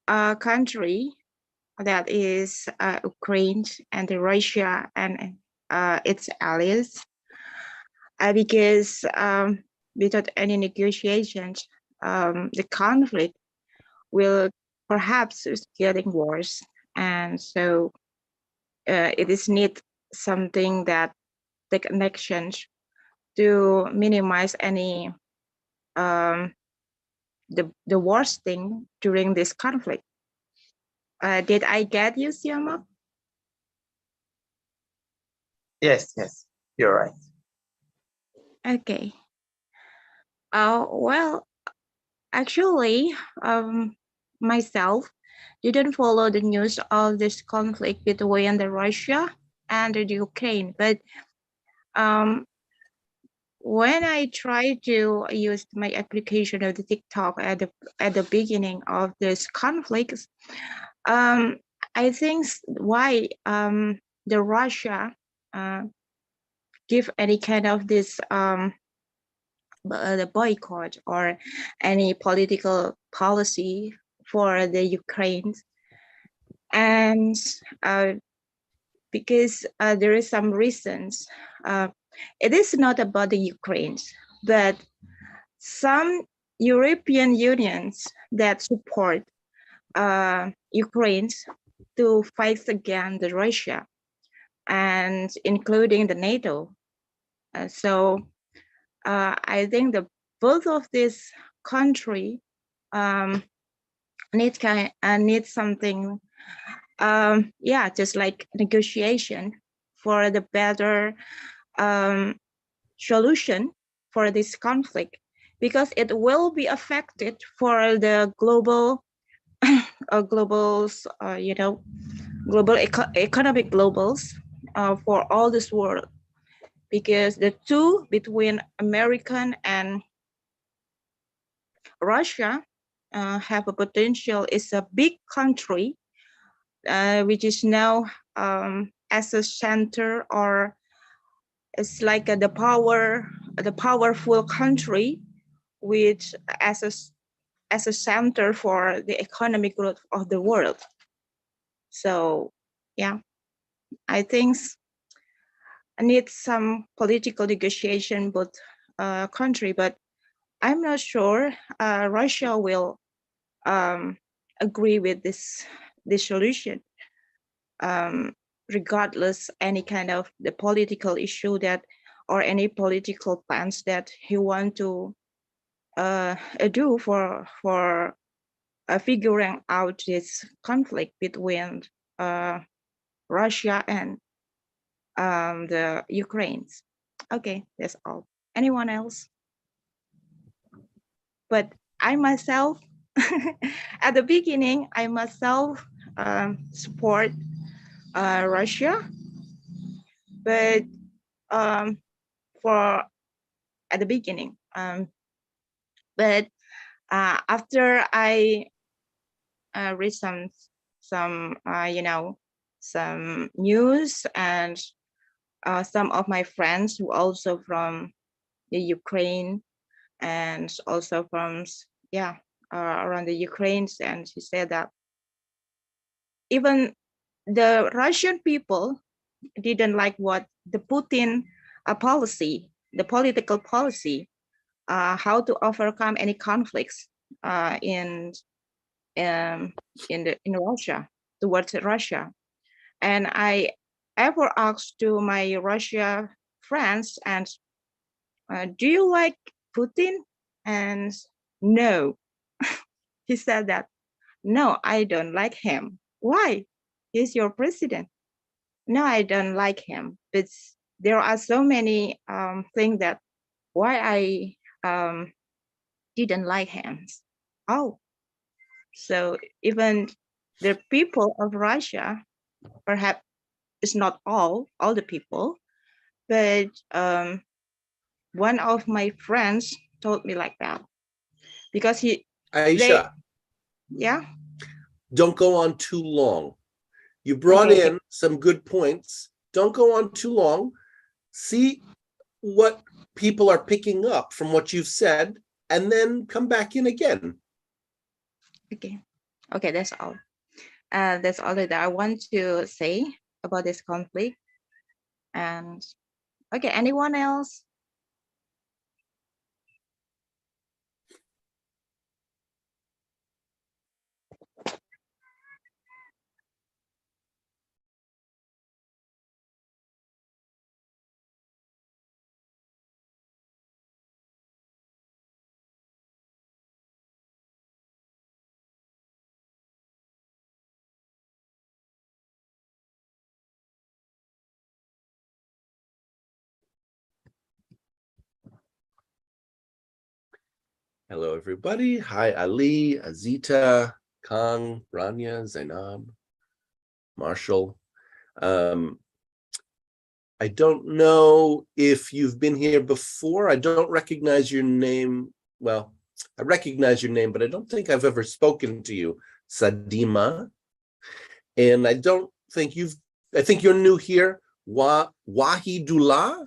country that is Ukraine and Russia and its allies, because without any negotiations, the conflict will perhaps is getting worse, and so it is need something that take actions to minimize any um, the worst thing during this conflict. Did I get you, Siama? Yes, you're right. Okay. Well, actually, myself didn't follow the news of this conflict between the Russia and the Ukraine, but um, when I tried to use my application of the TikTok at the beginning of this conflict, um, I think why the Russia uh, give any kind of this the boycott or any political policy for the Ukraine, and uh, because there is some reasons. It is not about the Ukraine, but some European unions that support Ukraine to fight against Russia, and including the NATO. I think the both of these country um, need something. Yeah, just like negotiation for the better um, solution for this conflict, because it will be affected for the global globals, global economic globals for all this world, because the two between American and Russia have a potential. Is a big country which is now as a center, or it's like the powerful country, which as a center for the economic growth of the world. So yeah, I think I need some political negotiation both country, but I'm not sure Russia will um, agree with this solution, um, regardless any kind of the political issue that or any political plans that he want to do for figuring out this conflict between uh, Russia and the Ukrainians. Okay, that's all. Anyone else? But I myself, at the beginning, I myself support Russia, but um, for at the beginning, but after I read some some news, and some of my friends who also from the Ukraine, and also from yeah around the Ukraine, and she said that even the Russian people didn't like what the Putin policy, the political policy, how to overcome any conflicts in in Russia, towards Russia. And I ever asked to my Russia friends, and do you like Putin? And no, he said that no, I don't like him. Why? He's your president. No, I don't like him. But there are so many things that why I didn't like him. Oh, so even the people of Russia, perhaps it's not all the people, but one of my friends told me like that, because they, Aisha, yeah. don't go on too long. You brought Okay. in some good points. Don't go on too long. See what people are picking up from what you've said, and then come back in again. Okay. Okay, that's all. That's all that I want to say about this conflict. And okay, anyone else? Hello, everybody. Hi, Ali, Azita, Kang, Rania, Zainab, Marshall. I don't know if you've been here before. I don't recognize your name. Well, I recognize your name, but I don't think I've ever spoken to you, Sadima. And I don't think I think you're new here, Wahidullah.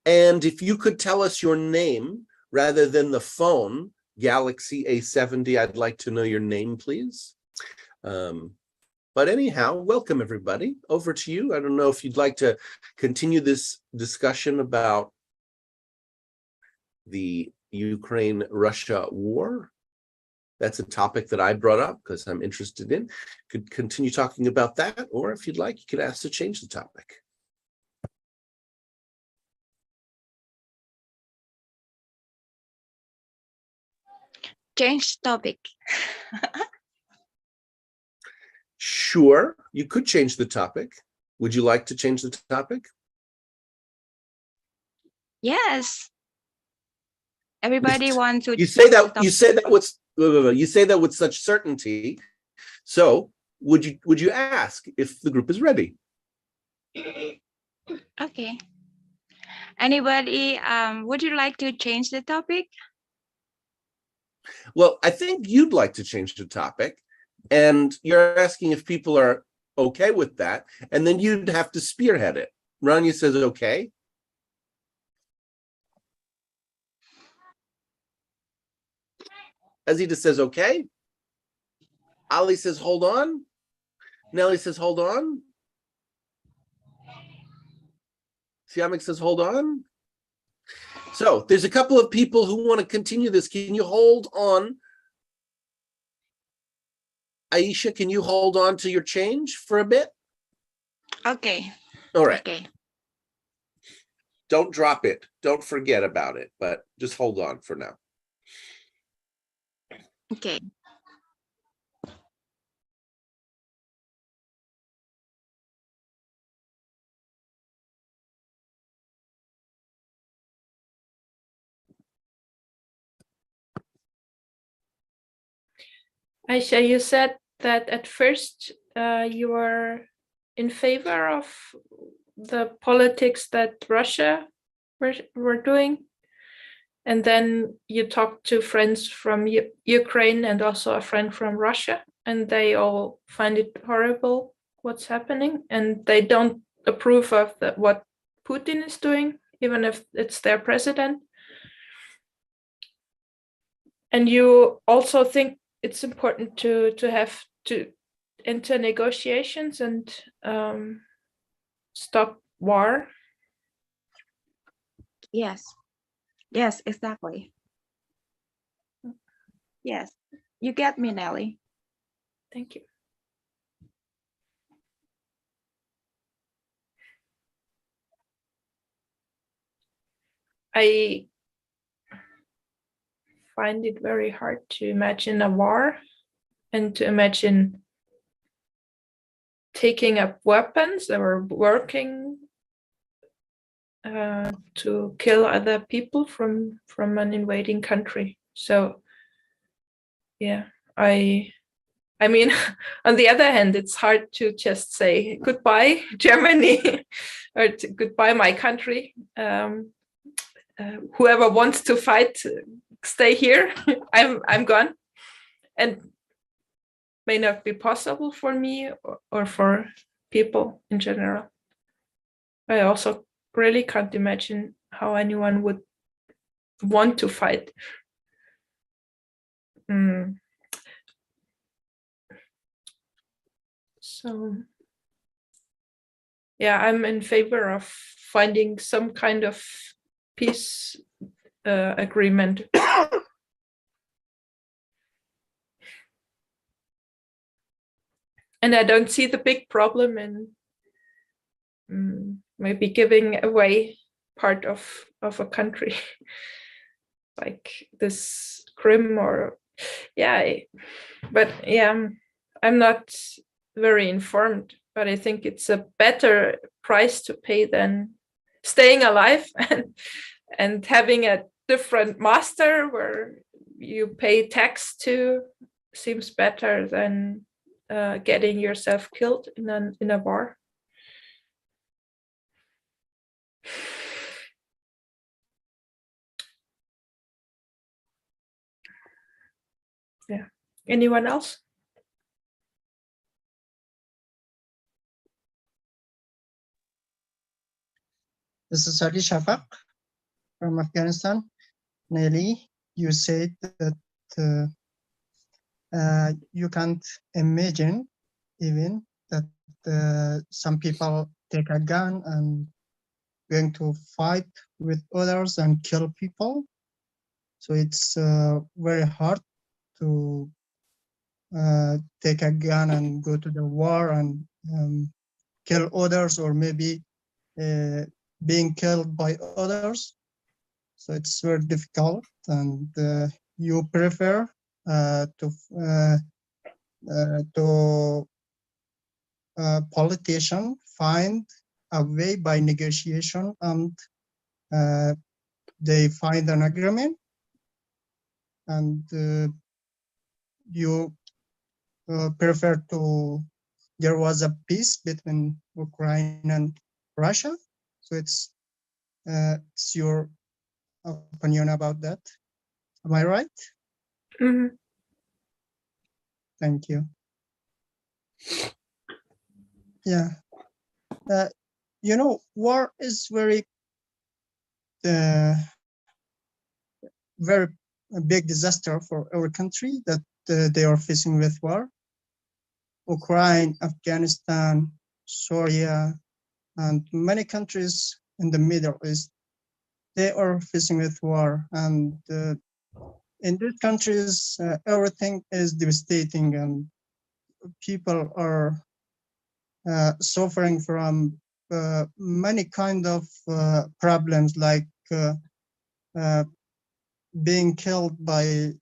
And if you could tell us your name rather than the phone, Galaxy A70, I'd like to know your name, please. But anyhow, welcome everybody. Over to you. I don't know if you'd like to continue this discussion about the Ukraine-Russia war. That's a topic that I brought up because I'm interested in. Could continue talking about that, or if you'd like, you could ask to change the topic. Change topic. Sure, you could change the topic. Would you like to change the topic? Yes. Everybody wants to. You say that with such certainty. So would you ask if the group is ready? Okay. Anybody, would you like to change the topic? Well, I think you'd like to change the topic, and you're asking if people are okay with that, and then you'd have to spearhead it. Rania says okay. Azita says okay. Ali says hold on. Nelly says hold on. Siamak says hold on. So there's a couple of people who want to continue this. Can you hold on? Aisha, can you hold on to your change for a bit? Okay. All right. Okay. Don't drop it. Don't forget about it, but just hold on for now. Okay. Aisha, you said that at first you were in favor of the politics that Russia were doing, and then you talked to friends from Ukraine and also a friend from Russia, and they all find it horrible what's happening, and they don't approve of what Putin is doing, even if it's their president. And you also think it's important to have to enter negotiations and stop war. Yes. Yes, exactly. Yes. You get me, Nelly. Thank you. I find it very hard to imagine a war and to imagine taking up weapons or working to kill other people from an invading country. So yeah, I mean, on the other hand, it's hard to just say goodbye, Germany, or goodbye, my country. Whoever wants to fight, stay here. I'm gone, and may not be possible for me or for people in general. I also really can't imagine how anyone would want to fight. So yeah, I'm in favor of finding some kind of peace agreement. And I don't see the big problem in maybe giving away part of a country like this Crimea or but yeah, I'm not very informed, but I think it's a better price to pay than staying alive and having a different master where you pay tax to. Seems better than getting yourself killed in a war. Yeah. Anyone else? This is Ali Shafaq from Afghanistan. Nelly, you said that you can't imagine even that some people take a gun and going to fight with others and kill people. So it's very hard to take a gun and go to the war and kill others, or maybe being killed by others. So it's very difficult, and you prefer to politician find a way by negotiation, and they find an agreement, and you prefer to there was a peace between Ukraine and Russia. So it's your opinion about that. Am I right? Mm-hmm. Thank you. Yeah. You know, war is very very big disaster for our country that they are facing with war. Ukraine, Afghanistan, Syria, and many countries in the Middle East, they are facing with war. And in these countries, everything is devastating, and people are suffering from many kind of problems, like being killed by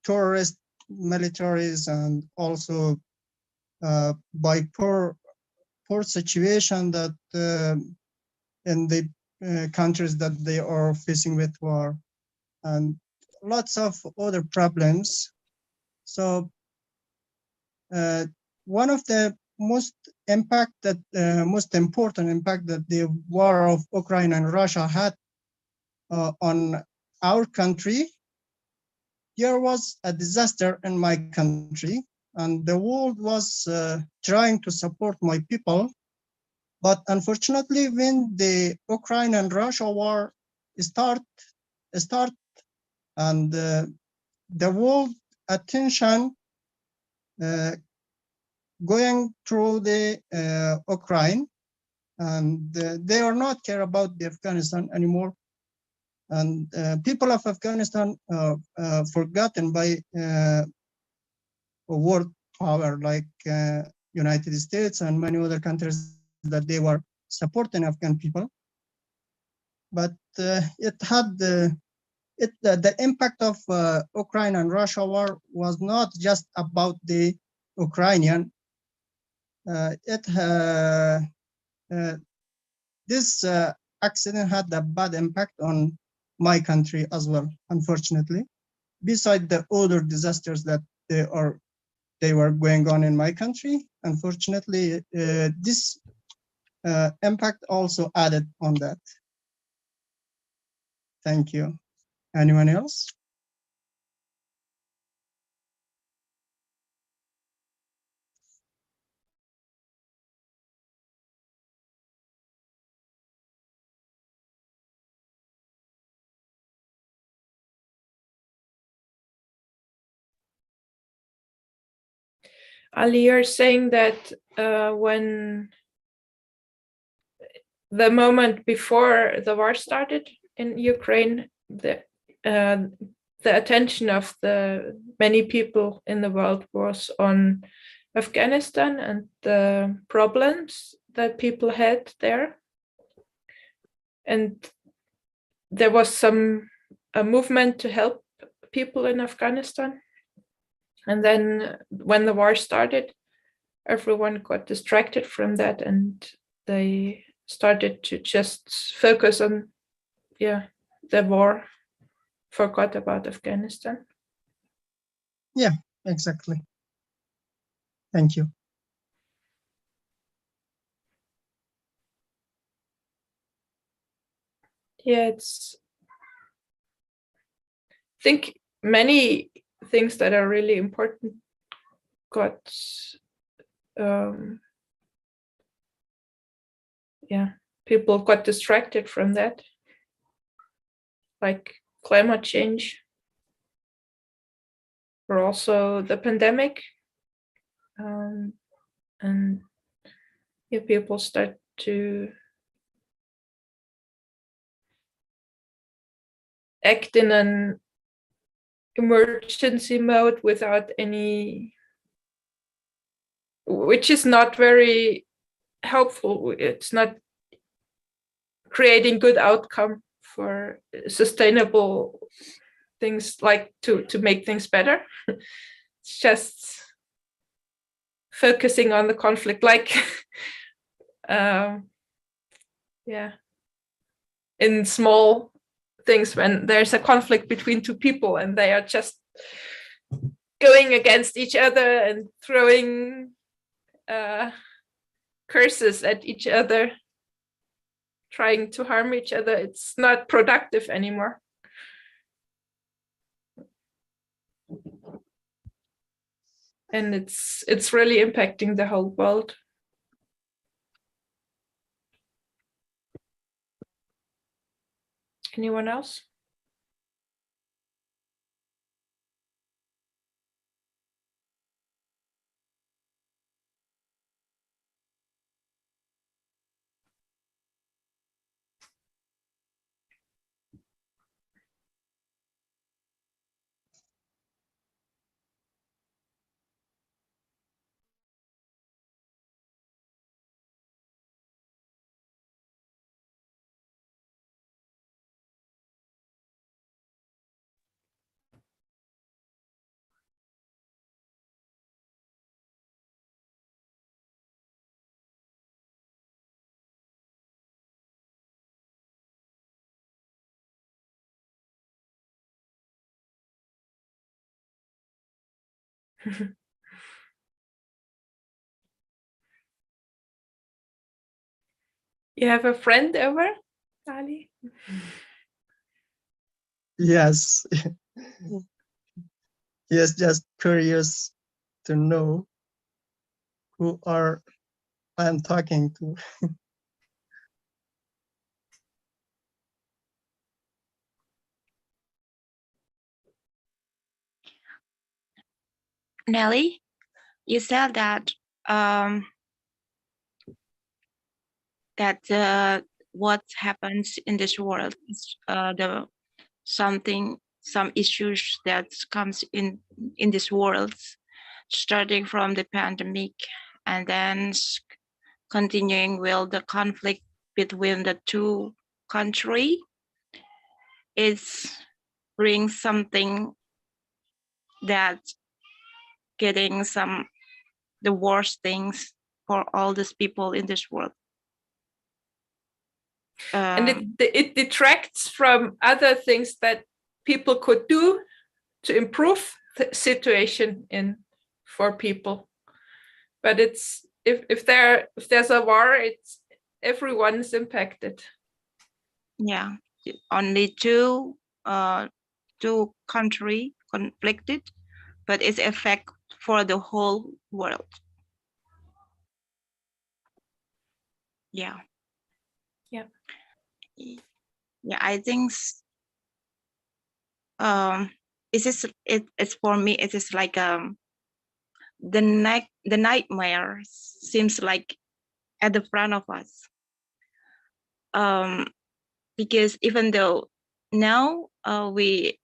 tourist militaries, and also by poor situation that in the countries that they are facing with war, and lots of other problems. So one of the most important impact that the war of Ukraine and Russia had on our country, there was a disaster in my country, and the world was trying to support my people. But unfortunately, when the Ukraine and Russia war start and the world attention going through the Ukraine, and they are not care about the Afghanistan anymore. And people of Afghanistan forgotten by world power like United States and many other countries that they were supporting Afghan people. But it had the impact of Ukraine and Russia war was not just about the Ukrainian. This accident had a bad impact on my country as well, unfortunately. Besides the other disasters that they were going on in my country, unfortunately, this impact also added on that. Thank you. Anyone else? Ali, you're saying that when the moment before the war started in Ukraine, the attention of the many people in the world was on Afghanistan and the problems that people had there. And there was a movement to help people in Afghanistan. And then when the war started, everyone got distracted from that and they started to just focus on, the war, forgot about Afghanistan. Exactly. Thank you. Yeah, I think many things that are really important got people got distracted from that, like climate change, or also the pandemic, and people start to act in an emergency mode without any, which is not very helpful. It's not creating good outcome for sustainable things, like to make things better. It's just focusing on the conflict, like in small things, when there's a conflict between two people and they are just going against each other and throwing curses at each other, trying to harm each other. It's not productive anymore. And it's really impacting the whole world. Anyone else? You have a friend over, Ali? Yes. Yes, just curious to know who I'm talking to. Nelly, you said that what happens in this world is some issues that comes in this world, starting from the pandemic and then continuing with the conflict between the two countries. It's brings something that getting the worst things for all these people in this world. And it detracts from other things that people could do to improve the situation for people. But it's if there's a war, it's everyone's impacted. Yeah, only two countries conflicted, but it's effect for the whole world. Yeah. I think it's for me, it is like the nightmare seems like at the front of us. Because even though now it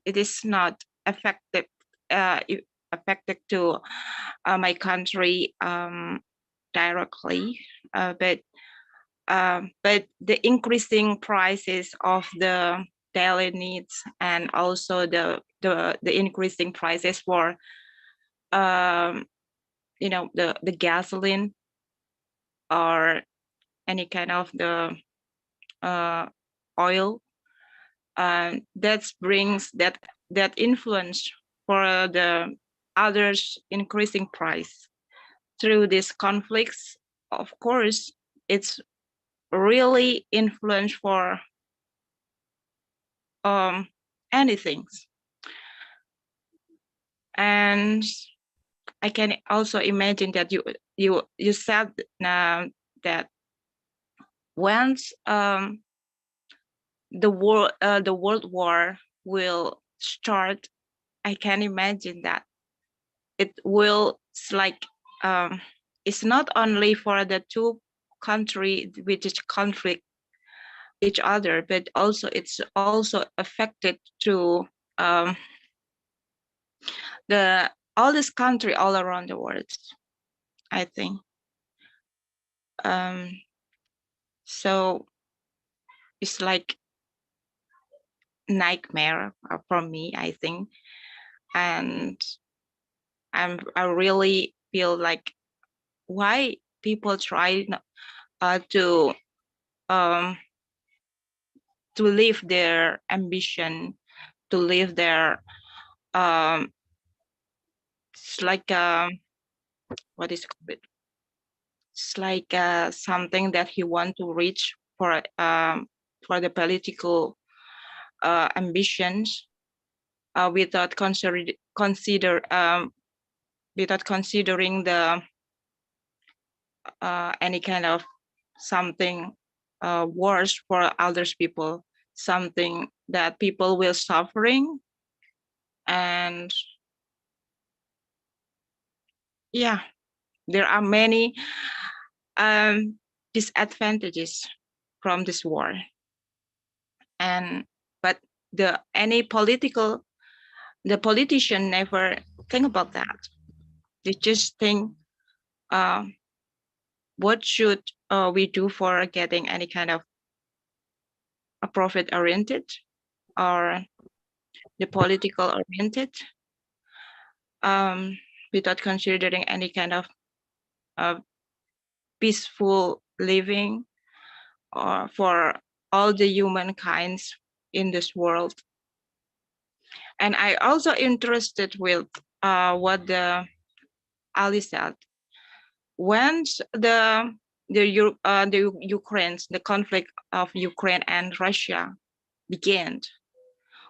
is not affected to my country directly, but the increasing prices of the daily needs, and also the increasing prices for the gasoline or any kind of the oil, that brings that influence for the others increasing price through these conflicts. Of course, it's really influence for anything. And I can also imagine that you said that once the world war will start, I can imagine that it will it's not only for the two countries which is conflict each other, but also it's also affected to all this country all around the world, I think. So it's like nightmare for me, I think. And I really feel like why people try to live their ambition, to live their it's like what is it? It's like something that he want to reach for the political ambitions, without without considering the any kind of something worse for others people, something that people will suffering. And yeah, there are many disadvantages from this war. But the politician never think about that. They just think, what should we do for getting any kind of a profit oriented or the political oriented, without considering any kind of peaceful living or for all the humankinds in this world. And I also interested with what the Ali said. Once the conflict of Ukraine and Russia began,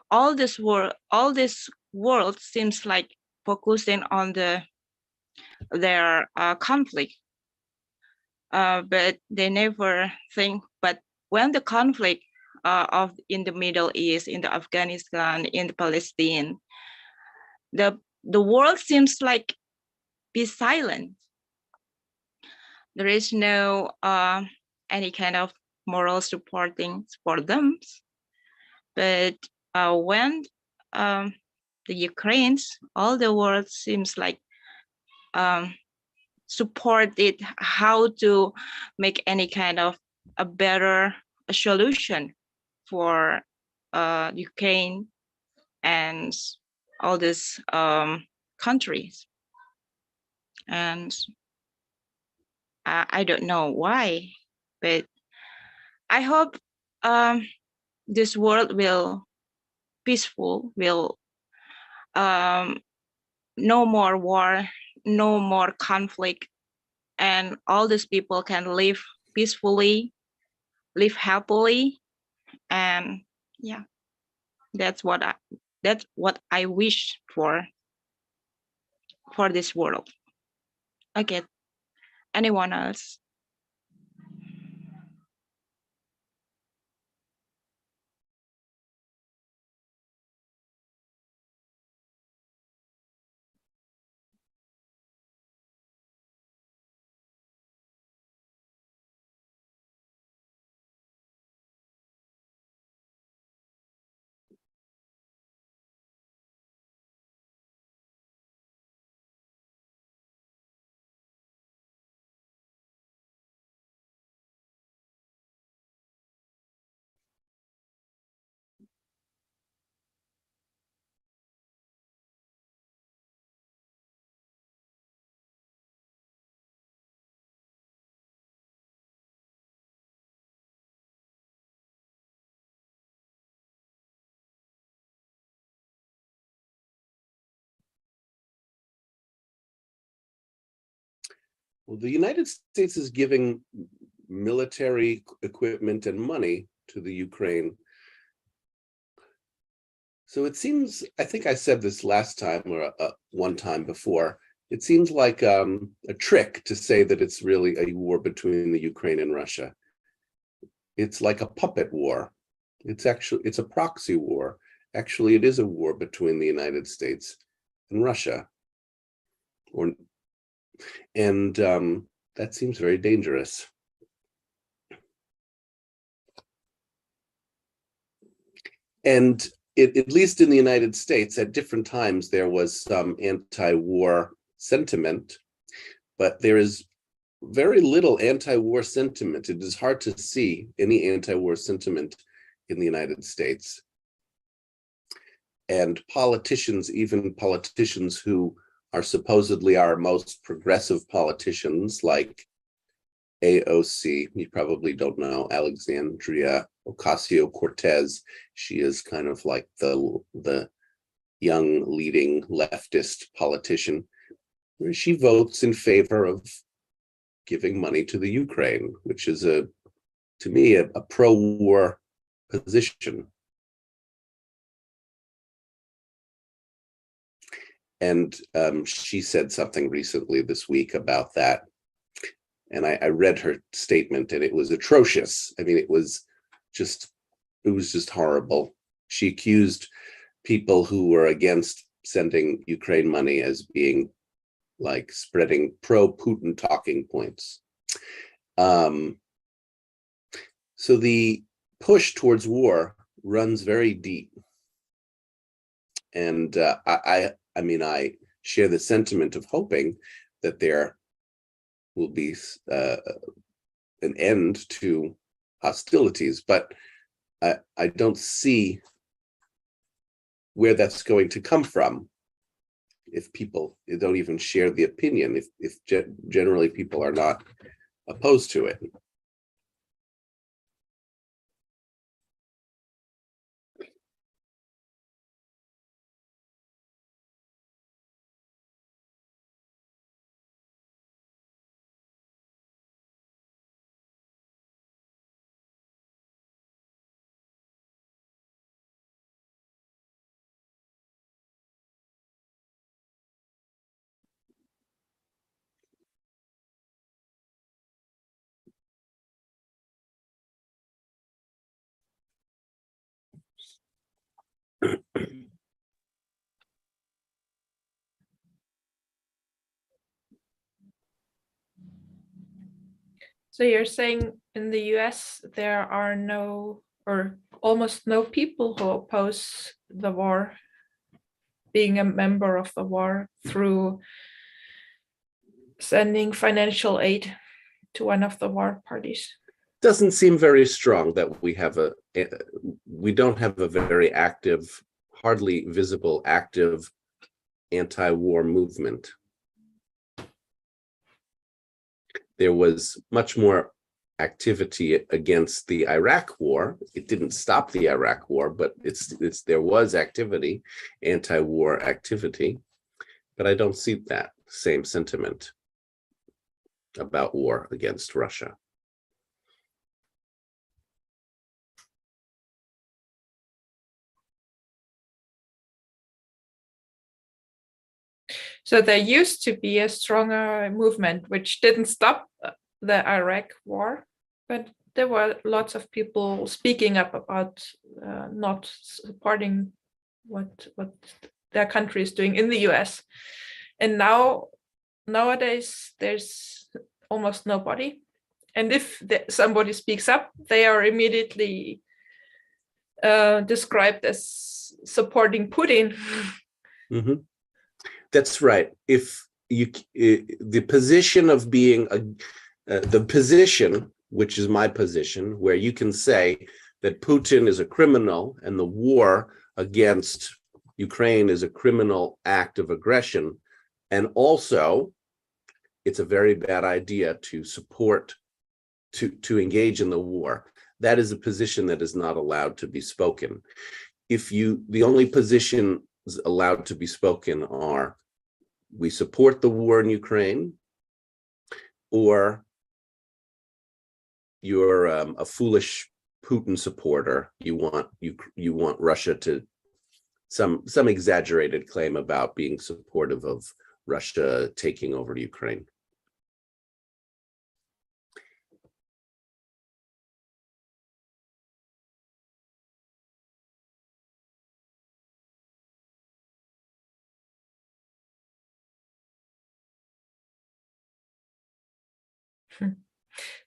all this world seems like focusing on their conflict, but they never think. But when the conflict in the Middle East, in the Afghanistan, in the Palestine, the world seems like be silent. There is no any kind of moral supporting for them. But when the Ukrainians, all the world seems like supported how to make any kind of a better solution for Ukraine and all these countries. And I don't know why, but I hope this world will peaceful, will no more war, no more conflict, and all these people can live peacefully, live happily. And yeah, that's what I wish for this world. Okay, anyone else? Well, the United States is giving military equipment and money to the Ukraine. So it seems, I think I said this last time or one time before, it seems like a trick to say that it's really a war between the Ukraine and Russia. It's like a puppet war. It's a proxy war. Actually, it is a war between the United States and Russia. And that seems very dangerous. And at least in the United States, at different times, there was some anti-war sentiment, but there is very little anti-war sentiment. It is hard to see any anti-war sentiment in the United States. And politicians, even politicians who are supposedly our most progressive politicians, like AOC, you probably don't know, Alexandria Ocasio-Cortez. She is kind of like the young leading leftist politician. She votes in favor of giving money to the Ukraine, which is to me, a pro-war position. And she said something recently this week about that. And I read her statement, and it was atrocious. I mean, it was just horrible. She accused people who were against sending Ukraine money as being like spreading pro-Putin talking points. So the push towards war runs very deep. And I mean, I share the sentiment of hoping that there will be an end to hostilities, but I don't see where that's going to come from if people don't even share the opinion, if generally people are not opposed to it. So you're saying in the US there are no or almost no people who oppose the war, being a member of the war through sending financial aid to one of the war parties? Doesn't seem very strong that we don't have a very active, hardly visible active anti-war movement. There was much more activity against the Iraq war. It didn't stop the Iraq war, but there was activity, anti-war activity, but I don't see that same sentiment about war against Russia. So there used to be a stronger movement which didn't stop the Iraq war, but there were lots of people speaking up about not supporting what their country is doing in the US. And nowadays there's almost nobody. And if somebody speaks up, they are immediately described as supporting Putin. Mm-hmm. That's right. If the position of being the position, which is my position, where you can say that Putin is a criminal and the war against Ukraine is a criminal act of aggression, and also it's a very bad idea to support, to engage in the war. That is a position that is not allowed to be spoken. The only position allowed to be spoken are: we support the war in Ukraine, or you're a foolish Putin supporter. You want Russia to some exaggerated claim about being supportive of Russia taking over Ukraine.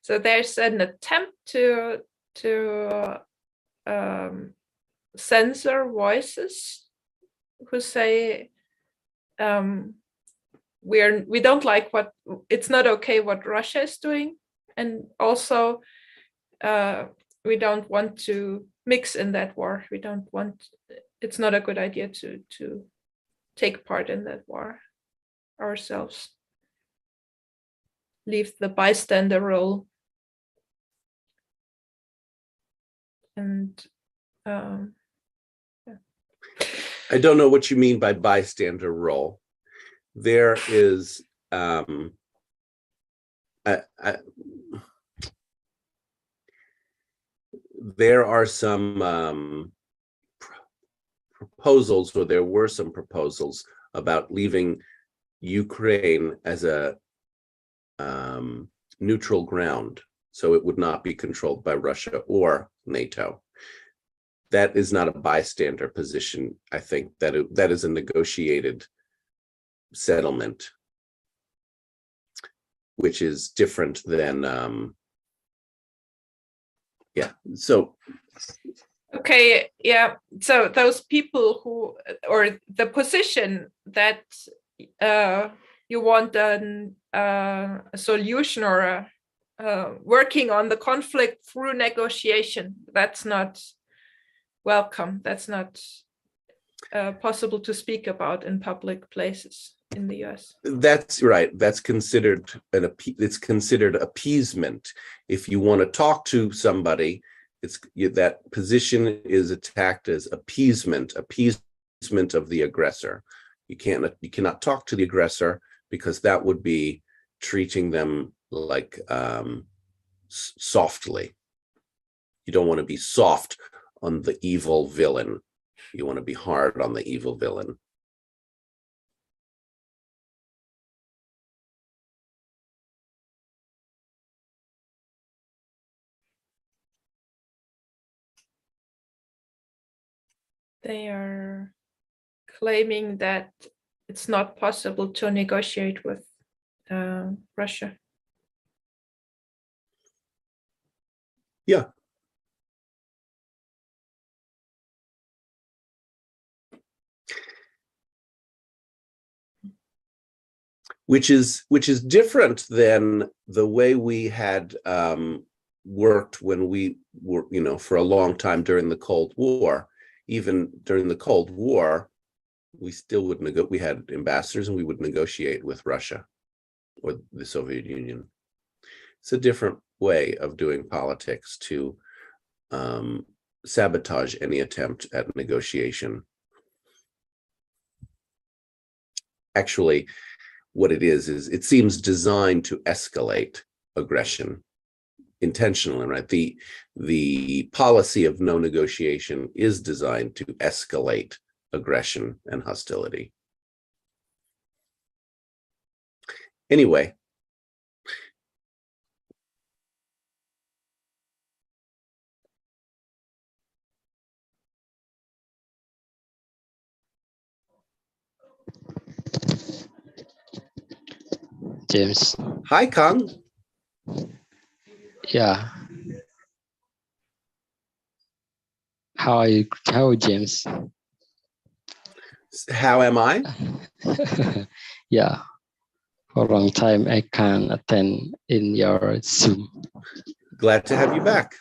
So there's an attempt to censor voices who say we don't like it's not okay what Russia is doing, and also we don't want to mix in that war. It's not a good idea to take part in that war ourselves. Leave the bystander role. And yeah. I don't know what you mean by bystander role. There is there are some proposals, or there were some proposals about leaving Ukraine as a neutral ground, so it would not be controlled by Russia or NATO. That is not a bystander position. I think that is a negotiated settlement, which is different than yeah. So okay, yeah. So those people who, or the position that you want a solution or working on the conflict through negotiation, that's not welcome. That's not possible to speak about in public places in the US. that's right. That's considered it's considered appeasement. If you want to talk to somebody, that position is attacked as appeasement of the aggressor. You cannot talk to the aggressor, because that would be treating them like softly. You don't want to be soft on the evil villain. You want to be hard on the evil villain. They are claiming that it's not possible to negotiate with Russia. Yeah. Which is different than the way we had worked when we were, for a long time during the Cold War. Even during the Cold War, we still would we had ambassadors, and we would negotiate with Russia or the Soviet Union. It's a different way of doing politics to sabotage any attempt at negotiation. Actually, what it is it seems designed to escalate aggression intentionally, right? The policy of no negotiation is designed to escalate aggression and hostility. Anyway, James. hi, Kang. Yeah. How are you, James? How am I? Yeah. For a long time, I can't attend in your Zoom. Glad to have you back.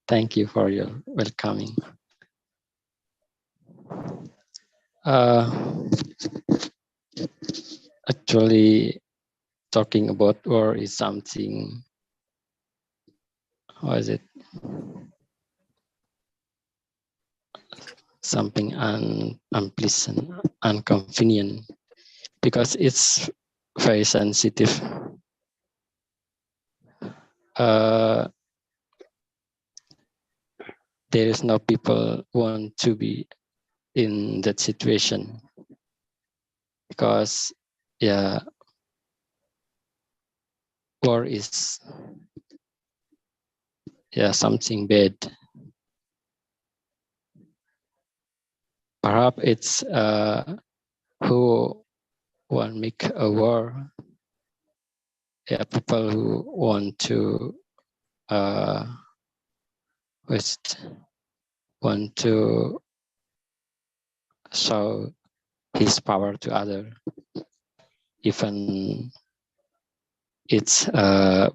Thank you for your welcoming. Actually, talking about war is something, how is it? Something unpleasant, inconvenient, because it's very sensitive. There is no people want to be in that situation because, yeah, war is, yeah, something bad. Perhaps it's who want make a war. Yeah, people who want to want to show his power to other, even it's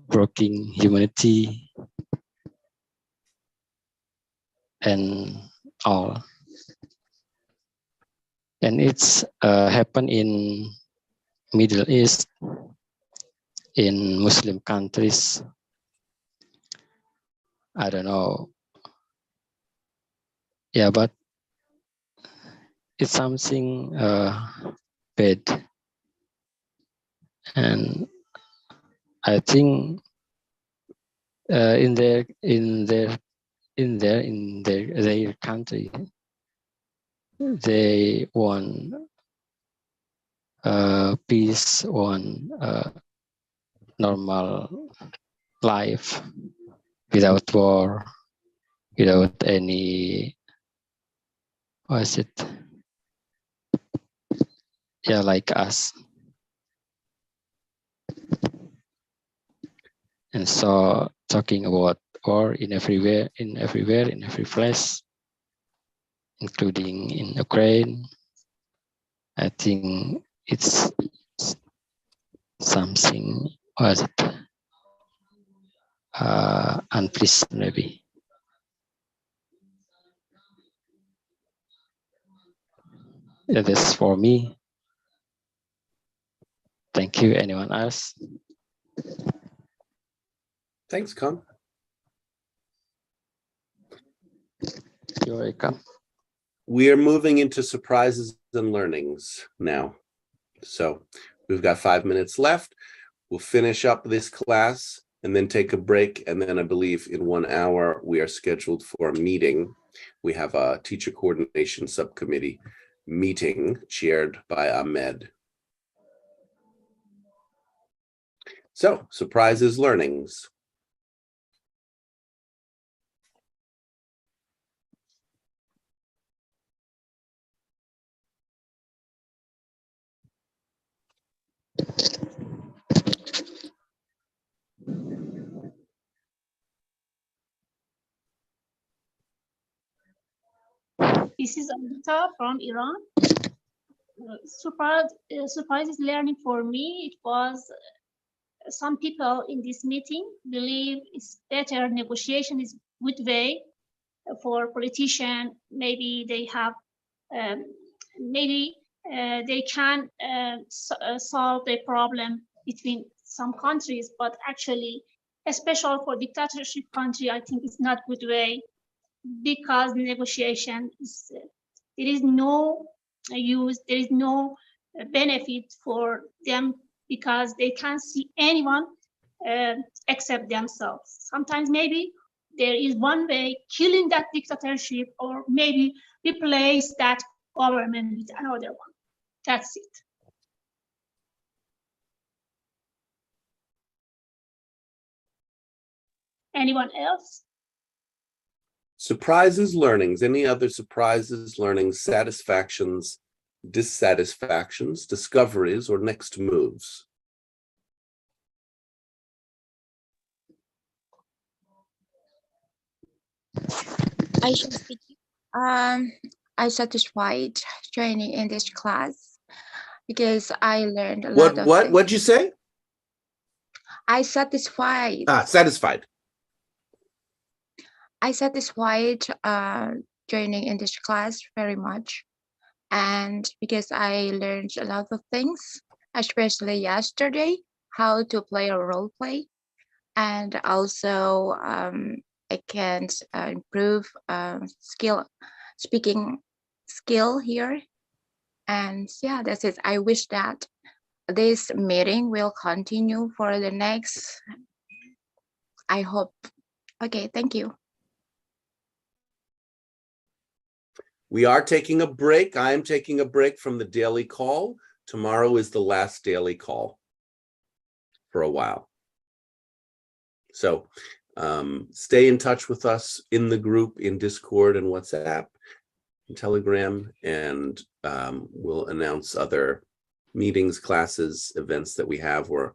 breaking humanity and all. And it's happened in Middle East, in Muslim countries. I don't know. Yeah, but it's something bad. And I think in their country, they want peace, want normal life without war, without any, what is it? Yeah, like us. And so talking about war in everywhere, in every place, including in Ukraine, I think it's something, what is it? Unpleasant maybe. Yeah, that's for me. Thank you. Anyone else? Thanks, Con. You're welcome. We are moving into surprises and learnings now. So we've got 5 minutes left. We'll finish up this class and then take a break. And then I believe in 1 hour, we are scheduled for a meeting. We have a teacher coordination subcommittee meeting chaired by Ahmed. So surprises, learnings. This is Anita from Iran. Surprises learning for me, it was some people in this meeting believe it's better negotiation is good way for politician. Maybe they have, maybe they can solve the problem between some countries, but actually, especially for dictatorship country, I think it's not good way, because negotiation is, there is no use, there is no benefit for them, because they can't see anyone except themselves. Sometimes maybe there is one way, killing that dictatorship, or maybe replace that government with another one. That's it. Anyone else? Surprises, learnings, any other surprises, learnings, satisfactions, dissatisfactions, discoveries, or next moves? I should speak. I satisfied joining in this class because I learned a lot of things. What'd you say? I satisfied. Satisfied. I satisfied joining in this class very much, and because I learned a lot of things, especially yesterday, how to play a role play, and also I can improve speaking skill here. And yeah, that's it. I wish that this meeting will continue for the next, I hope. Okay, thank you. We are taking a break. I am taking a break from the daily call. Tomorrow is the last daily call for a while. So stay in touch with us in the group, in Discord and WhatsApp and Telegram, and we'll announce other meetings, classes, events that we have, or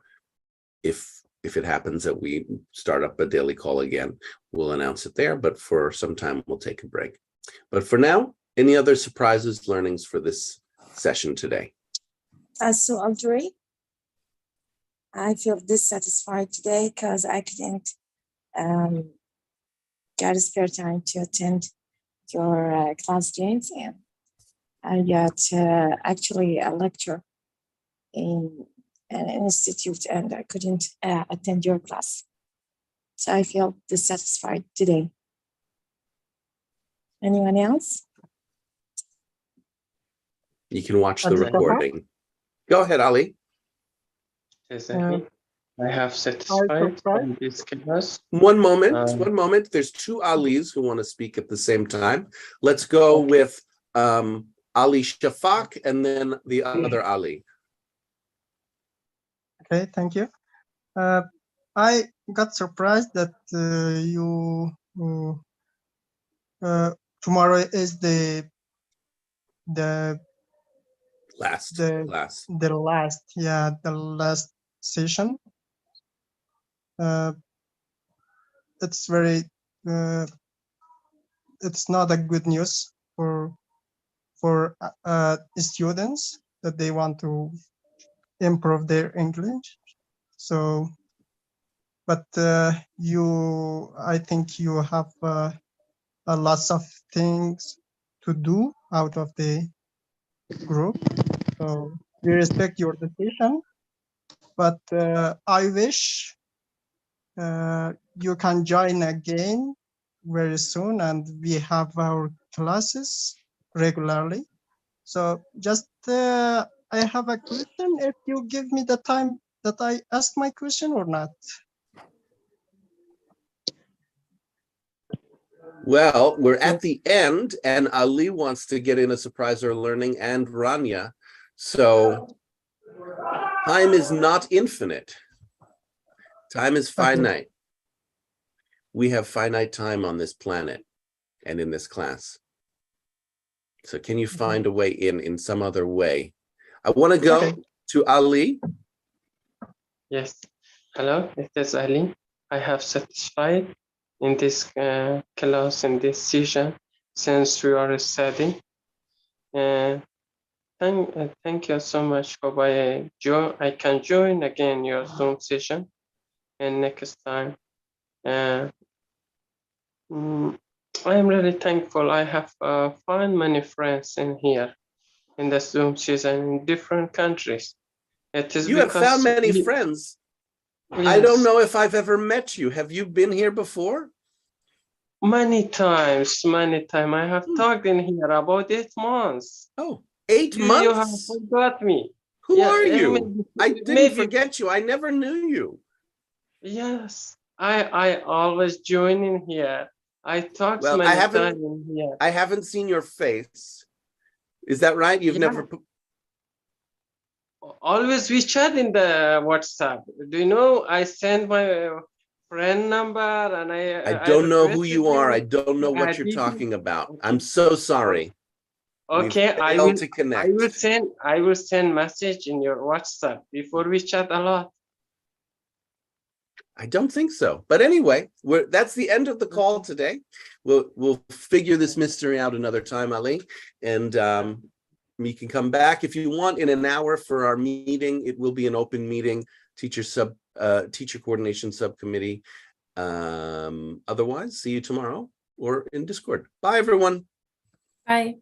if it happens that we start up a daily call again, we'll announce it there, but for some time we'll take a break. But for now, any other surprises, learnings for this session today? So Audrey, I feel dissatisfied today because I couldn't get a spare time to attend your class, James, and I got actually a lecture in an institute and I couldn't attend your class. So I feel dissatisfied today. Anyone else? You can watch the Ali, recording. Go ahead, Ali. Exactly. I have satisfied in this class. One moment. There's two Alis who want to speak at the same time. Let's go with Ali Shafak and then the other Ali. Okay, thank you. I got surprised that tomorrow is the last session. It's very it's not a good news for students that they want to improve their English. So, but I think you have a lots of things to do out of the group. So we respect your decision, but I wish you can join again very soon, and we have our classes regularly. So just I have a question, if you give me the time that I ask my question or not. Well, we're at the end and Ali wants to get in a surprise or learning, and Rania. So time is not infinite. Time is finite. Okay. We have finite time on this planet and in this class. So can you find a way in some other way? I want to go to Ali. Yes. Hello, it is Ali. I have satisfied in this class, in this session, since we are studying. Thank you so much for I can join again your Zoom session, and next time. I am really thankful. I have found many friends in here in the Zoom session in different countries. It is you have found many friends. Yes. I don't know if I've ever met you. Have you been here before? Many times. I have talked in here about 8 months. Oh, 8 months? You have forgot me. Who are you? I didn't forget you. I never knew you. Yes, I always join in here. I talked many times in here. I haven't seen your face. Is that right? You've never... Always we chat in the WhatsApp. Do you know I send my friend number and I don't know who you are. I don't know what you're talking about. I'm so sorry. Okay, I will send message in your WhatsApp before we chat a lot. I don't think so. But anyway, that's the end of the call today. We'll figure this mystery out another time, Ali. And you can come back if you want in an hour for our meeting. It will be an open meeting, teacher coordination subcommittee. Otherwise, see you tomorrow or in Discord. Bye, everyone. Bye.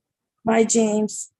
Bye, James.